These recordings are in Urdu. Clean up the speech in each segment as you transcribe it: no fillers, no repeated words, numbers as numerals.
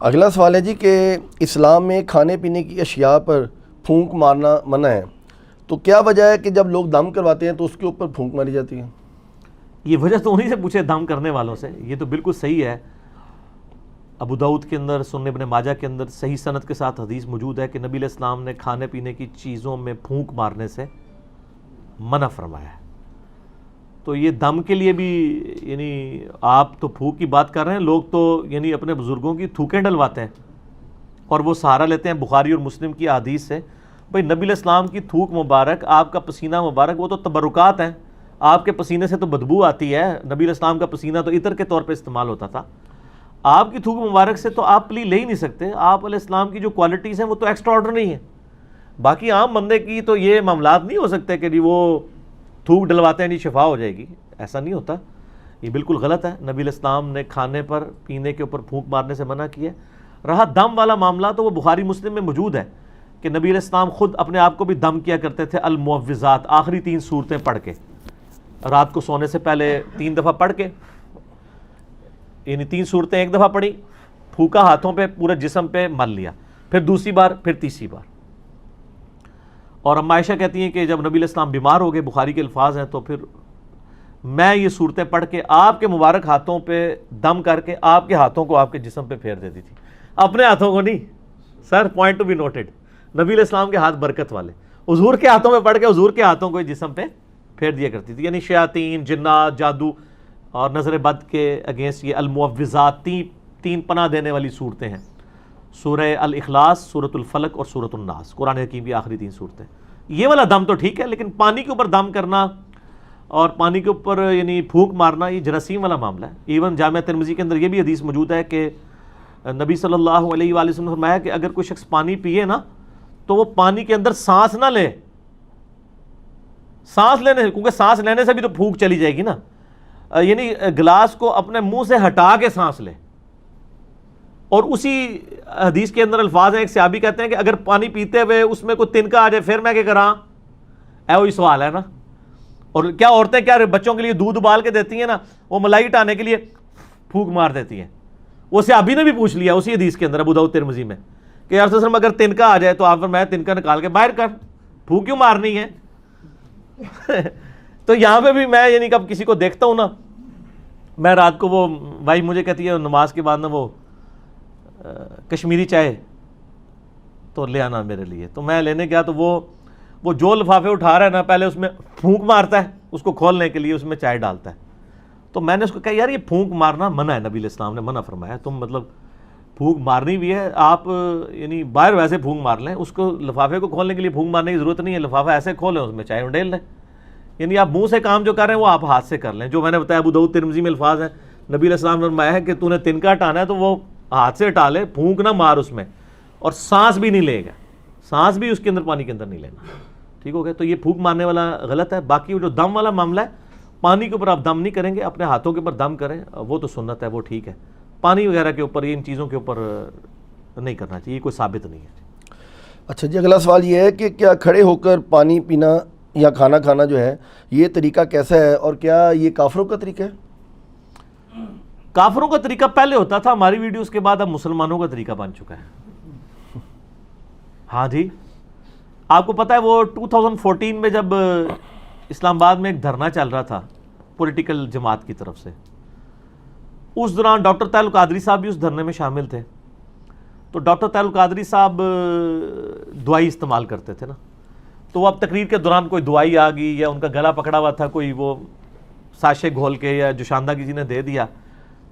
اگلا سوال ہے جی کہ اسلام میں کھانے پینے کی اشیاء پر پھونک مارنا منع ہے، تو کیا وجہ ہے کہ جب لوگ دم کرواتے ہیں تو اس کے اوپر پھونک ماری جاتی ہے؟ یہ وجہ تو انہی سے پوچھے دم کرنے والوں سے. یہ تو بالکل صحیح ہے. ابو داؤد کے اندر، سنن ابن ماجہ کے اندر صحیح سند کے ساتھ حدیث موجود ہے کہ نبی علیہ السلام نے کھانے پینے کی چیزوں میں پھونک مارنے سے منع فرمایا ہے. تو یہ دم کے لیے بھی یعنی آپ تو پھونک کی بات کر رہے ہیں، لوگ تو یعنی اپنے بزرگوں کی تھوکیں ڈلواتے ہیں اور وہ سہارا لیتے ہیں بخاری اور مسلم کی احادیث سے. بھئی نبی علیہ السلام کی تھوک مبارک، آپ کا پسینہ مبارک، وہ تو تبرکات ہیں. آپ کے پسینے سے تو بدبو آتی ہے. نبی علیہ السلام کا پسینہ تو عطر کے طور پہ استعمال ہوتا تھا. آپ کی تھوک مبارک سے تو آپ پلی لے ہی نہیں سکتے. آپ علیہ السلام کی جو کوالٹیز ہیں وہ تو ایکسٹرا آرڈنری ہیں. باقی عام بندے کی تو یہ معاملات نہیں ہو سکتے کہ جی وہ تھوک ڈلواتے ہیں جی شفا ہو جائے گی. ایسا نہیں ہوتا. یہ بالکل غلط ہے. نبی علیہ السلام نے کھانے پر پینے کے اوپر پھونک مارنے سے منع کیا. رہا دم والا معاملہ تو وہ بخاری مسلم میں موجود ہے کہ نبی علیہ السلام خود اپنے آپ کو بھی دم کیا کرتے تھے. المعوذات، آخری 3 سورتیں پڑھ کے، رات کو سونے سے پہلے 3 دفعہ پڑھ کے، یعنی 3 سورتیں ایک دفعہ پڑھی، پھونکا ہاتھوں پہ، پورے جسم پہ مل لیا، پھر دوسری بار، پھر تیسری بار. اور اما عائشہ کہتی ہیں کہ جب نبی علیہ السلام بیمار ہو گئے، بخاری کے الفاظ ہیں، تو پھر میں یہ صورتیں پڑھ کے آپ کے مبارک ہاتھوں پہ دم کر کے آپ کے ہاتھوں کو آپ کے جسم پہ پھیر دیتی تھی. اپنے ہاتھوں کو نہیں سر، پوائنٹ ٹو بی نوٹڈ. نبی علیہ السلام کے ہاتھ برکت والے، حضور کے ہاتھوں میں پڑھ کے حضور کے ہاتھوں کو جسم پہ پھیر دیا کرتی تھی. یعنی شیاطین، جنات، جادو اور نظر بد کے اگینسٹ یہ المعوذات 3 پناہ دینے والی صورتیں ہیں. سورہ الاخلاص، سورۃ الفلق اور سورۃ الناس، قرآن حکیم کی آخری 3 صورتیں. یہ والا دم تو ٹھیک ہے، لیکن پانی کے اوپر دم کرنا اور پانی کے اوپر یعنی پھونک مارنا یہ جراثیم والا معاملہ ہے. ایون جامعہ ترمذی کے اندر یہ بھی حدیث موجود ہے کہ نبی صلی اللہ علیہ وآلہ وسلم نے فرمایا کہ اگر کوئی شخص پانی پیے نا تو وہ پانی کے اندر سانس نہ لے. سانس لینے، کیونکہ سانس لینے سے بھی تو پھونک چلی جائے گی نا. یعنی گلاس کو اپنے منہ سے ہٹا کے سانس لے. اور اسی حدیث کے اندر الفاظ ہیں، ایک صحابی کہتے ہیں کہ اگر پانی پیتے ہوئے اس میں کوئی تنکا آ جائے پھر میں کیا کراں؟ وہی سوال ہے نا. اور کیا عورتیں کیا بچوں کے لیے دودھ ابال کے دیتی ہیں نا، وہ ملائی ہٹانے کے لیے پھونک مار دیتی ہیں. وہ صحابی نے بھی پوچھ لیا اسی حدیث کے اندر ابو داؤد ترمذی میں کہ یا رسول اللہ اگر تنکا آ جائے تو آپ فرمایا تنکا نکال کے باہر کر، پھونک کیوں مارنی ہے؟ تو یہاں پہ بھی میں یعنی کب کسی کو دیکھتا ہوں نا، میں رات کو وہ بھائی مجھے کہتی ہے نماز کے بعد نا وہ کشمیری چائے تو لے آنا میرے لیے. تو میں لینے گیا تو وہ جو لفافے اٹھا رہا ہے نا، پہلے اس میں پھونک مارتا ہے اس کو کھولنے کے لیے، اس میں چائے ڈالتا ہے. تو میں نے اس کو کہا یار یہ پھونک مارنا منع ہے، نبی علیہ السلام نے منع فرمایا. تم مطلب پھونک مارنی بھی ہے آپ یعنی باہر ویسے پھونک مار لیں، اس کو لفافے کو کھولنے کے لیے پھونک مارنے کی ضرورت نہیں ہے. لفافہ ایسے کھولیں، اس میں چائے ڈال لیں. یعنی آپ منہ سے کام جو کر رہے ہیں وہ آپ ہاتھ سے کر لیں. جو میں نے بتایا ابو داؤد ترمذی میں الفاظ ہیں، نبی علیہ السلام نے فرمایا ہے کہ تو نے تنکا ہٹانا ہے تو وہ ہاتھ سے ہٹا لے، پھونک نہ مار اس میں. اور سانس بھی نہیں لے گا، سانس بھی اس کے اندر پانی کے اندر نہیں لینا. ٹھیک ہو گیا؟ تو یہ پھونک مارنے والا غلط ہے. باقی جو دم والا معاملہ ہے، پانی کے اوپر آپ دم نہیں کریں گے، اپنے ہاتھوں کے اوپر دم کریں، وہ تو سنت ہے، وہ ٹھیک ہے. پانی وغیرہ کے اوپر، ان چیزوں کے اوپر نہیں کرنا چاہیے، کوئی ثابت نہیں ہے. اچھا جی، اگلا سوال یہ ہے کہ کیا کھڑے ہو کر پانی پینا یا کھانا کھانا جو ہے یہ طریقہ کیسا ہے، اور کیا یہ کافروں کا طریقہ ہے؟ کافروں کا طریقہ پہلے ہوتا تھا، ہماری ویڈیوز کے بعد اب مسلمانوں کا طریقہ بن چکا ہے. ہاں جی، آپ کو پتہ ہے وہ 2014 میں جب اسلام آباد میں ایک دھرنا چل رہا تھا پولیٹیکل جماعت کی طرف سے، اس دوران ڈاکٹر طاہر القادری صاحب بھی اس دھرنے میں شامل تھے. تو ڈاکٹر طاہر القادری صاحب دوائی استعمال کرتے تھے نا، تو وہ اب تقریر کے دوران کوئی دوائی آ گئی یا ان کا گلا پکڑا ہوا تھا، کوئی وہ ساشے گھول کے یا جوشاندہ کسی نے دے دیا،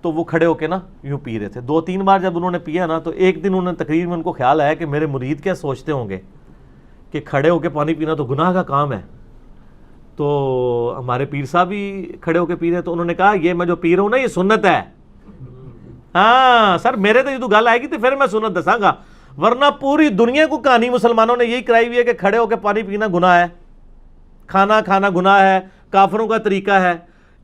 تو وہ کھڑے ہو کے نا یوں پی رہے تھے. 2-3 بار جب انہوں نے پیا نا تو ایک دن انہوں نے تقریر میں ان کو خیال آیا کہ میرے مرید کیا سوچتے ہوں گے کہ کھڑے ہو کے پانی پینا تو گناہ کا کام ہے. تو ہمارے پیر صاحب بھی کھڑے ہو کے پی رہے ہیں، تو انہوں نے کہا یہ میں جو پی رہا ہوں نا یہ سنت ہے. ہاں سر، میرے تو یہ تو گل آئے گی تو پھر میں سنت دساں گا، ورنہ پوری دنیا کو کہانی مسلمانوں نے یہی کرائی ہوئی ہے کہ کھڑے ہو کے پانی پینا گناہ ہے، کھانا کھانا گناہ ہے، کافروں کا طریقہ ہے.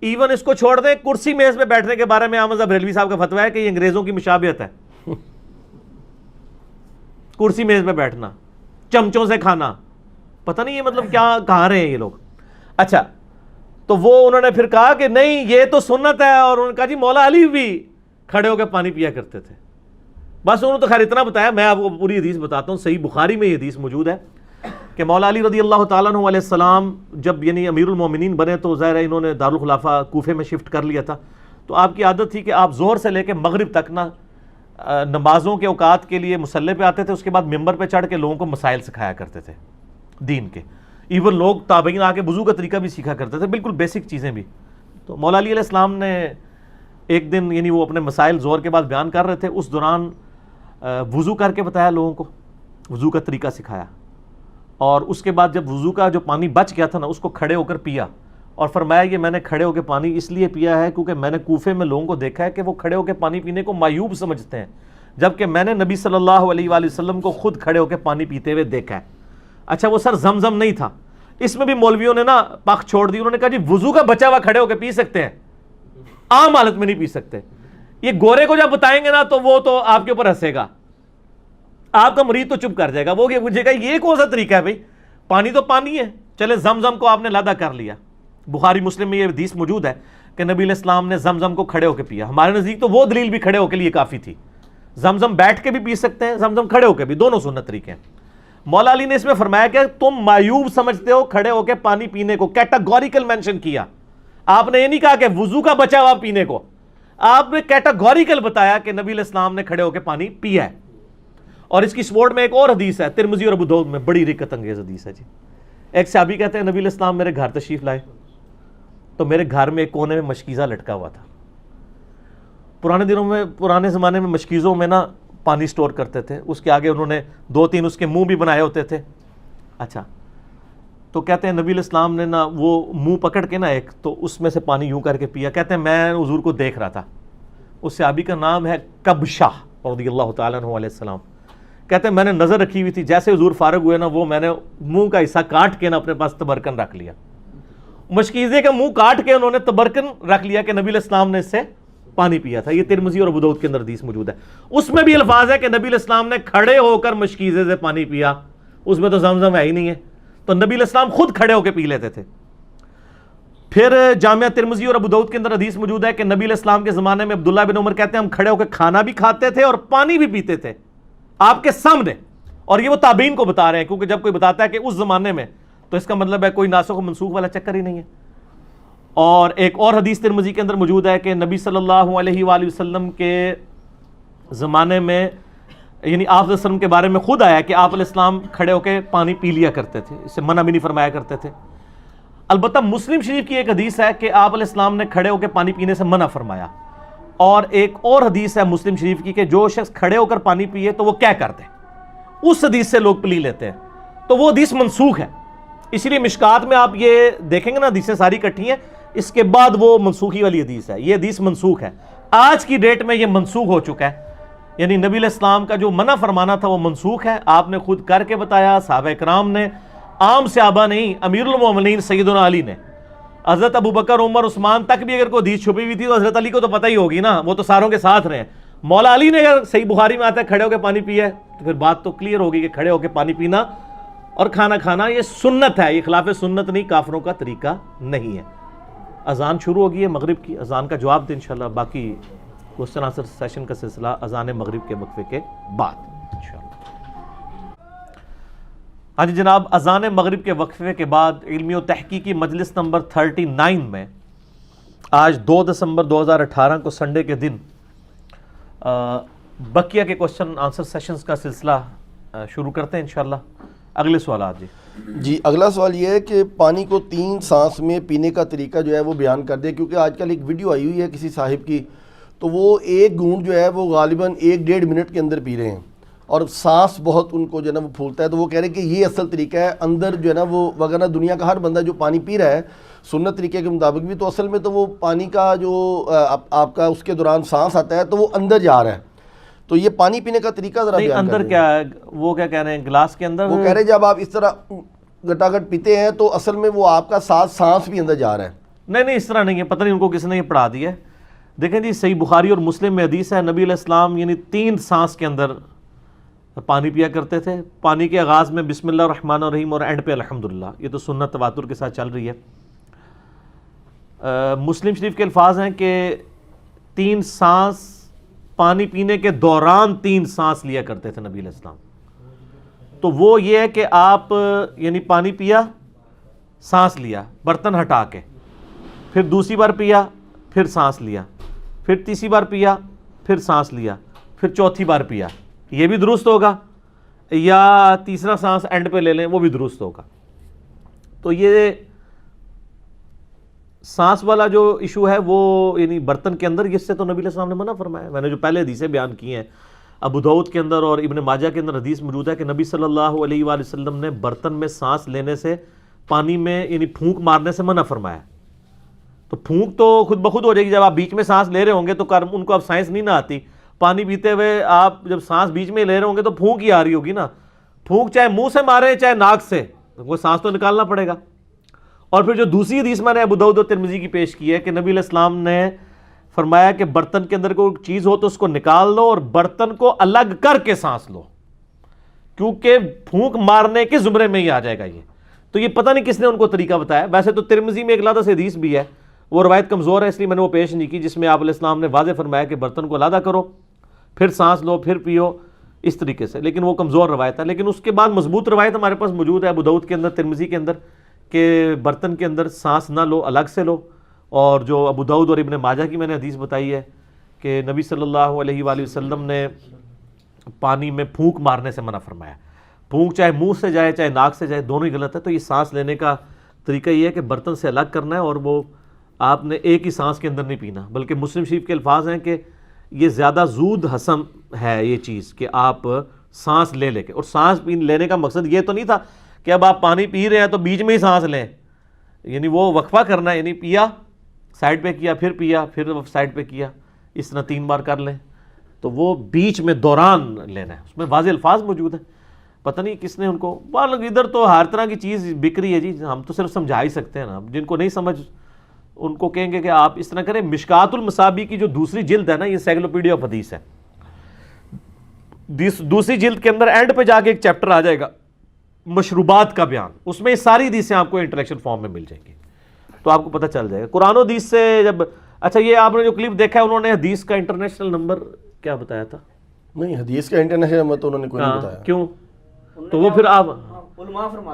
ایون اس کو چھوڑ دیں، کرسی میز پہ بیٹھنے کے بارے میں احمد بریلوی صاحب کا فتویٰ ہے کہ یہ انگریزوں کی مشابہت ہے. کرسی میز پہ بیٹھنا، چمچوں سے کھانا، پتہ نہیں یہ مطلب کیا کہاں رہے ہیں یہ لوگ. اچھا، تو وہ انہوں نے پھر کہا کہ نہیں یہ تو سنت ہے، اور انہوں نے کہا جی مولا علی بھی کھڑے ہو کے پانی پیا کرتے تھے. بس انہوں نے تو خیر اتنا بتایا، میں آپ کو پوری حدیث بتاتا ہوں. صحیح بخاری میں یہ حدیث موجود ہے کہ مولا علی رضی اللہ تعالیٰ عنہ علیہ السلام جب یعنی امیر المومنین بنے تو ظاہر ہے انہوں نے دارالخلافہ کوفے میں شفٹ کر لیا تھا. تو آپ کی عادت تھی کہ آپ ظہر سے لے کے مغرب تک نا نمازوں کے اوقات کے لیے مصلی پہ آتے تھے، اس کے بعد ممبر پہ چڑھ کے لوگوں کو مسائل سکھایا کرتے تھے دین کے. ایون لوگ تابعین آ کے وضو کا طریقہ بھی سیکھا کرتے تھے، بالکل بیسک چیزیں بھی. تو مولا علی علیہ السلام نے ایک دن یعنی وہ اپنے مسائل ظہر کے بعد بیان کر رہے تھے، اس دوران وضو کر کے بتایا لوگوں کو، وضو کا طریقہ سکھایا. اور اس کے بعد جب وضو کا جو پانی بچ گیا تھا نا، اس کو کھڑے ہو کر پیا اور فرمایا یہ میں نے کھڑے ہو کے پانی اس لیے پیا ہے کیونکہ میں نے کوفے میں لوگوں کو دیکھا ہے کہ وہ کھڑے ہو کے پانی پینے کو معیوب سمجھتے ہیں، جبکہ میں نے نبی صلی اللہ علیہ وآلہ وسلم کو خود کھڑے ہو کے پانی پیتے ہوئے دیکھا ہے. اچھا وہ سر زمزم نہیں تھا، اس میں بھی مولویوں نے نا پخ چھوڑ دی. انہوں نے کہا جی وضو کا بچا ہوا کھڑے ہو کے پی سکتے ہیں، عام حالت میں نہیں پی سکتے. یہ گورے کو جب بتائیں گے نا تو وہ تو آپ کے اوپر ہنسے گا، آپ کا مرید تو چپ کر جائے گا، وہ پوچھے گا یہ کون سا طریقہ ہے بھائی، پانی تو پانی ہے. چلے زمزم کو آپ نے لادا کر لیا. بخاری مسلم میں یہ حدیث موجود ہے کہ نبی علیہ السلام نے زمزم کو کھڑے ہو کے پیا. ہمارے نزدیک تو وہ دلیل بھی کھڑے ہو کے لیے کافی تھی. زمزم بیٹھ کے بھی پی سکتے ہیں، زمزم کھڑے ہو کے بھی، دونوں سنت طریقے ہیں. مولا علی نے اس میں فرمایا کہ تم معیوب سمجھتے ہو کھڑے ہو کے پانی پینے کو، کیٹاگوریکل مینشن کیا. آپ نے یہ نہیں کہا کہ وضو کا بچا ہوا پینے کو، آپ نے کیٹاگوریکل بتایا کہ نبی علیہ السلام نے کھڑے ہو کے پانی پیا ہے. اور اس کی سپورٹ میں ایک اور حدیث ہے ترمذی اور ابو داؤد میں، بڑی رکت انگیز حدیث ہے جی. ایک صحابی کہتے ہیں نبی علیہ السلام میرے گھر تشریف لائے تو میرے گھر میں ایک کونے میں مشکیزہ لٹکا ہوا تھا. پرانے زمانے میں مشکیزوں میں نا پانی سٹور کرتے تھے، اس کے آگے انہوں نے 2-3 اس کے منہ بھی بنائے ہوتے تھے. اچھا تو کہتے ہیں نبی علیہ السلام نے نا وہ منہ پکڑ کے نا ایک تو اس میں سے پانی یوں کر کے پیا. کہتے ہیں میں حضور کو دیکھ رہا تھا. اس صحابی کا نام ہے کبشہ رضی اللہ تعالیٰ عنہ علیہ السلام. کہتے ہیں میں نے نظر رکھی ہوئی تھی، جیسے حضور فارغ ہوئے نا وہ میں نے منہ کا حصہ کاٹ کے نا اپنے پاس تبرکن رکھ لیا. مشکیزے کا منہ کاٹ کے انہوں نے تبرکن رکھ لیا کہ نبی علیہ السلام نے اس سے پانی پیا تھا. یہ ترمذی اور ابو داؤد کے اندر حدیث موجود ہے. اس میں بھی الفاظ ہے کہ نبی علیہ السلام نے کھڑے ہو کر مشکیزے سے پانی پیا. اس میں تو زمزم ہے ہی نہیں ہے، تو نبی علیہ السلام خود کھڑے ہو کے پی لیتے تھے. پھر جامعہ ترمذی اور ابو داؤد کے اندر حدیث موجود ہے کہ نبی علیہ السلام کے زمانے میں عبداللہ بن عمر کہتے ہیں ہم کھڑے ہو کے کھانا بھی کھاتے تھے اور پانی بھی پیتے تھے آپ کے سامنے. اور یہ وہ تابعین کو بتا رہے ہیں، کیونکہ جب کوئی بتاتا ہے کہ اس زمانے میں تو اس کا مطلب ہے کوئی ناسخ و منسوخ والا چکر ہی نہیں ہے. اور ایک اور حدیث ترمذی کے اندر موجود ہے کہ نبی صلی اللہ علیہ وآلہ وسلم کے زمانے میں یعنی آپ علیہ السلام کے بارے میں خود آیا کہ آپ علیہ السلام کھڑے ہو کے پانی پی لیا کرتے تھے، اس سے منع بھی نہیں فرمایا کرتے تھے. البتہ مسلم شریف کی ایک حدیث ہے کہ آپ علیہ السلام نے کھڑے ہو کے پانی پینے سے منع فرمایا. اور ایک اور حدیث ہے مسلم شریف کی کہ جو شخص کھڑے ہو کر پانی پیے تو وہ کیا کرتے ہیں، اس حدیث سے لوگ پلی لیتے ہیں. تو وہ حدیث منسوخ ہے. اس لیے مشکات میں آپ یہ دیکھیں گے نا حدیثیں ساری کٹھی ہیں، اس کے بعد وہ منسوخی والی حدیث ہے. یہ حدیث منسوخ ہے، آج کی ڈیٹ میں یہ منسوخ ہو چکا ہے. یعنی نبی علیہ السلام کا جو منع فرمانا تھا وہ منسوخ ہے. آپ نے خود کر کے بتایا، صحابہ کرام نے، عام صحابہ نہیں، امیر المومنین سیدنا علی نے، حضرت ابو بکر عمر عثمان تک بھی اگر کوئی حدیث چھپی ہوئی تھی تو حضرت علی کو تو پتہ ہی ہوگی نا، وہ تو ساروں کے ساتھ رہے. مولا علی نے اگر صحیح بخاری میں آتا ہے کھڑے ہو کے پانی پیا ہے تو پھر بات تو کلیئر ہوگی کہ کھڑے ہو کے پانی پینا اور کھانا کھانا یہ سنت ہے، یہ خلاف سنت نہیں، کافروں کا طریقہ نہیں ہے. اذان شروع ہوگی ہے مغرب کی، اذان کا جواب دیں انشاءاللہ. باقی کوسچن آنسر سیشن کا سلسلہ اذان مغرب کے وقفے کے بعد انشاءاللہ. ہاں جی جناب، اذان مغرب کے وقفے کے بعد علمی و تحقیقی مجلس نمبر 39 میں آج 2 دسمبر 2018 کو سنڈے کے دن بقیہ کے کوسچن آنسر سیشنز کا سلسلہ شروع کرتے ہیں انشاءاللہ. اگلے سوالات جی اگلا سوال یہ ہے کہ پانی کو 3 سانس میں پینے کا طریقہ جو ہے وہ بیان کر دیں، کیونکہ آج کل ایک ویڈیو آئی ہوئی ہے کسی صاحب کی، تو وہ ایک گھونٹ جو ہے وہ غالباً 1-1.5 منٹ کے اندر پی رہے ہیں اور سانس بہت ان کو جو ہے نا وہ پھولتا ہے. تو وہ کہہ رہے ہیں کہ یہ اصل طریقہ ہے اندر جو ہے نا وہ، وغیرہ دنیا کا ہر بندہ جو پانی پی رہا ہے سنت طریقے کے مطابق بھی، تو اصل میں تو وہ پانی کا جو آپ کا اس کے دوران سانس آتا ہے تو وہ اندر جا رہا ہے. تو یہ پانی پینے کا طریقہ ذرا بیان اندر کیا ہے، وہ کیا کہہ رہے ہیں گلاس کے اندر، وہ کہہ رہے ہیں جب آپ اس طرح گٹاگٹ پیتے ہیں تو اصل میں وہ آپ کا سانس بھی اندر جا رہا ہے. نہیں اس طرح نہیں ہے، پتہ نہیں ان کو کس نے یہ پڑھا دیا ہے. دیکھیں جی صحیح بخاری اور مسلم میں حدیث ہے نبی علیہ السلام یعنی 3 سانس کے اندر پانی پیا کرتے تھے. پانی کے آغاز میں بسم اللہ الرحمن الرحیم اور اینڈ پہ الحمدللہ. یہ تو سنت تواتر کے ساتھ چل رہی ہے. مسلم شریف کے الفاظ ہیں کہ 3 سانس پانی پینے کے دوران 3 سانس لیا کرتے تھے نبی علیہ السلام. تو وہ یہ ہے کہ آپ یعنی پانی پیا، سانس لیا برتن ہٹا کے، پھر دوسری بار پیا، پھر سانس لیا، پھر تیسری بار پیا، پھر سانس لیا، پھر چوتھی بار پیا. یہ بھی درست ہوگا، یا تیسرا سانس اینڈ پہ لے لیں، وہ بھی درست ہوگا. تو یہ سانس والا جو ایشو ہے وہ یعنی برتن کے اندر، اس سے تو نبی علیہ السلام نے منع فرمایا. میں نے جو پہلے حدیثیں بیان کی ہیں، ابو داؤد کے اندر اور ابن ماجہ کے اندر حدیث موجود ہے کہ نبی صلی اللہ علیہ وآلہ وسلم نے برتن میں سانس لینے سے، پانی میں یعنی پھونک مارنے سے منع فرمایا. تو پھونک تو خود بخود ہو جائے گی، جب آپ بیچ میں سانس لے رہے ہوں گے تو ان کو اب سائنس نہیں نہ آتی. پانی پیتے ہوئے آپ جب سانس بیچ میں لے رہے ہوں گے تو پھونک ہی آ رہی ہوگی نا. پھونک چاہے منہ سے مارے چاہے ناک سے، وہ سانس تو نکالنا پڑے گا. اور پھر جو دوسری حدیث میں نے ابو داؤد اور ترمذی کی پیش کی ہے کہ نبی علیہ السلام نے فرمایا کہ برتن کے اندر کوئی چیز ہو تو اس کو نکال لو اور برتن کو الگ کر کے سانس لو، کیونکہ پھونک مارنے کے زمرے میں ہی آ جائے گا یہ. تو یہ پتہ نہیں کس نے ان کو طریقہ بتایا. ویسے تو ترمذی میں ایک علیحدہ سے حدیث بھی ہے، وہ روایت کمزور ہے اس لیے میں نے وہ پیش نہیں کی، جس میں آپ علیہ السلام نے واضح فرمایا کہ برتن کو علیحدہ کرو، پھر سانس لو، پھر پیو، اس طریقے سے. لیکن وہ کمزور روایت ہے. لیکن اس کے بعد مضبوط روایت ہمارے پاس موجود ہے ابو داؤد کے اندر، ترمذی کے اندر، کہ برتن کے اندر سانس نہ لو، الگ سے لو. اور جو ابو داؤد اور ابن ماجہ کی میں نے حدیث بتائی ہے کہ نبی صلی اللہ علیہ وآلہ وسلم نے پانی میں پھونک مارنے سے منع فرمایا. پھونک چاہے منہ سے جائے چاہے ناک سے جائے، دونوں ہی غلط ہے. تو یہ سانس لینے کا طریقہ یہ ہے کہ برتن سے الگ کرنا ہے، اور وہ آپ نے ایک ہی سانس کے اندر نہیں پینا. بلکہ مسلم شریف کے الفاظ ہیں کہ یہ زیادہ زود ہضم ہے یہ چیز کہ آپ سانس لے کے. اور سانس لینے کا مقصد یہ تو نہیں تھا کہ اب آپ پانی پی رہے ہیں تو بیچ میں ہی سانس لیں، یعنی وہ وقفہ کرنا ہے، یعنی پیا سائڈ پہ کیا، پھر پیا، پھر سائڈ پہ کیا، اس طرح 3 بار کر لیں. تو وہ بیچ میں دوران لینا ہے. اس میں واضح الفاظ موجود ہیں. پتہ نہیں کس نے ان کو، ادھر تو ہر طرح کی چیز بک رہی ہے جی. ہم تو صرف سمجھا ہی سکتے ہیں نا. جن کو نہیں سمجھ ان کو کہیں گے کہ آپ اس طرح کریں. مشکات المصابیح کی جو دوسری جلد ہے نا، یہ سائیکلوپیڈیا آف حدیث ہے. دوسری جلد کے اندر اینڈ پہ جا کے ایک چیپٹر آ جائے گا مشروبات کا بیان. اس میں یہ ساری حدیثیں آپ کو انٹلیکچوئل فارم میں مل جائیں گی، تو آپ کو پتہ چل جائے گا قرآن و حدیث سے. جب اچھا یہ آپ نے جو کلپ دیکھا ہے، انہوں نے حدیث کا انٹرنیشنل نمبر کیا بتایا تھا؟ نہیں، حدیث کا انٹرنیشنل نمبر تو انہوں نے کوئی نہیں بتایا. کیوں؟ تو وہ پھر آپ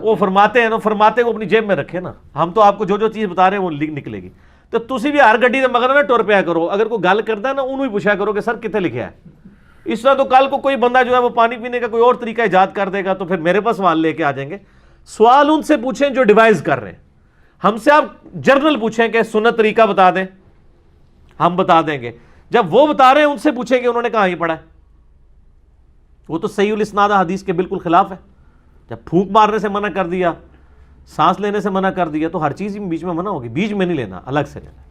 وہ فرماتے ہیں نا، فرماتے کو اپنی جیب میں رکھے نا. ہم تو آپ کو جو جو چیز بتا رہے ہیں وہ نکلے گی. تو تسی بھی ہر گڈی دے مگر نہ ٹر پیا کرو. اگر کوئی گل کرتا ہے نا، انہوں ہی پوچھا کرو کہ سر کتنے لکھا ہے. اس طرح تو کل کو کوئی بندہ جو ہے وہ پانی پینے کا کوئی اور طریقہ ایجاد کر دے گا تو پھر میرے پاس سوال لے کے آ جائیں گے. سوال ان سے پوچھیں جو ڈیوائز کر رہے ہیں. ہم سے آپ جرنل پوچھیں کہ سنت طریقہ بتا دیں، ہم بتا دیں گے. جب وہ بتا رہے ہیں ان سے پوچھیں کہ انہوں نے کہاں یہ پڑھا ہے. وہ تو صحیح الاسناد حدیث کے بالکل خلاف ہے. جب پھونک مارنے سے منع کر دیا، سانس لینے سے منع کر دیا، تو ہر چیز بیچ میں منع ہوگی. بیچ میں نہیں لینا، الگ سے لینا.